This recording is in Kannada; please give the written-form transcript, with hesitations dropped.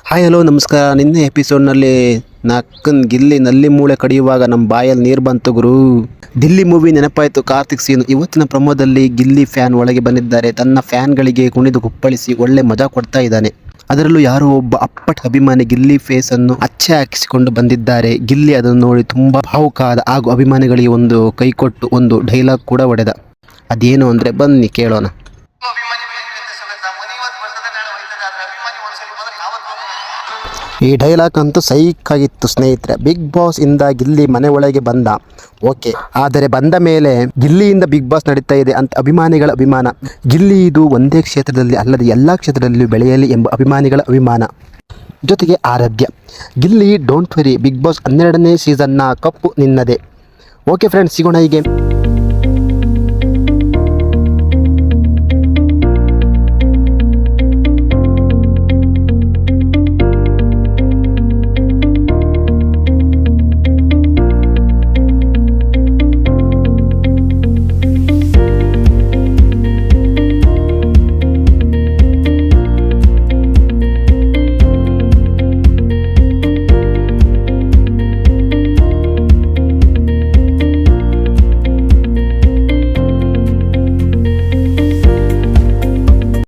ಹಾಯ್ ಹಲೋ ನಮಸ್ಕಾರ. ನಿನ್ನೆ ಎಪಿಸೋಡ್ನಲ್ಲಿ ನಕ್ಕನ್ ಗಿಲ್ಲಿ ನಲ್ಲಿ ಮೂಳೆ ಕಡಿಯುವಾಗ ನಮ್ಮ ಬಾಯಲ್ಲಿ ನೀರು ಬಂತು ಗುರು. ದಿಲ್ಲಿ ಮೂವಿ ನೆನಪಾಯಿತು. ಕಾರ್ತಿಕ್ ಸೀನು. ಇವತ್ತಿನ ಪ್ರಮೋದಲ್ಲಿ ಗಿಲ್ಲಿ ಫ್ಯಾನ್ ಒಳಗೆ ಬಂದಿದ್ದಾರೆ. ತನ್ನ ಫ್ಯಾನ್ಗಳಿಗೆ ಕುಣಿದು ಕುಪ್ಪಳಿಸಿ ಒಳ್ಳೆ ಮಜಾ ಕೊಡ್ತಾ ಇದ್ದಾನೆ. ಅದರಲ್ಲೂ ಯಾರೋ ಒಬ್ಬ ಅಪ್ಪಟ ಅಭಿಮಾನಿ ಗಿಲ್ಲಿ ಫೇಸ್ ಅನ್ನು ಅಚ್ಚೆ ಹಾಕಿಸಿಕೊಂಡು ಬಂದಿದ್ದಾರೆ. ಗಿಲ್ಲಿ ಅದನ್ನು ನೋಡಿ ತುಂಬಾ ಭಾವುಕ ಆದ ಹಾಗೂ ಅಭಿಮಾನಿಗಳಿಗೆ ಒಂದು ಕೈ ಕೊಟ್ಟು ಒಂದು ಡೈಲಾಗ್ ಕೂಡ ಹೊಡೆದ. ಅದೇನು ಅಂದರೆ ಬನ್ನಿ ಕೇಳೋಣ. ಈ ಡೈಲಾಗ್ ಅಂತೂ ಸೈಕ್ ಆಗಿತ್ತು ಸ್ನೇಹಿತರೆ. ಬಿಗ್ ಬಾಸ್ ಇಂದ ಗಿಲ್ಲಿ ಮನೆ ಒಳಗೆ ಬಂದ, ಓಕೆ, ಆದರೆ ಬಂದ ಮೇಲೆ ಗಿಲ್ಲಿಯಿಂದ ಬಿಗ್ ಬಾಸ್ ನಡೀತಾ ಇದೆ ಅಂತ ಅಭಿಮಾನಿಗಳ ಅಭಿಮಾನ. ಗಿಲ್ಲಿ ಇದು ಒಂದೇ ಕ್ಷೇತ್ರದಲ್ಲಿ ಅಲ್ಲದೆ ಎಲ್ಲ ಕ್ಷೇತ್ರದಲ್ಲೂ ಬೆಳೆಯಲಿ ಎಂಬ ಅಭಿಮಾನಿಗಳ ಅಭಿಮಾನ. ಜೊತೆಗೆ ಆರಾಧ್ಯ Gilli don't worry, big boss 12ನೇ ಸೀಸನ್ನ ಕಪ್ಪು ನಿನ್ನದೇ. ಓಕೆ ಫ್ರೆಂಡ್ಸ್, ಸಿಗೋಣ ಹೀಗೆ.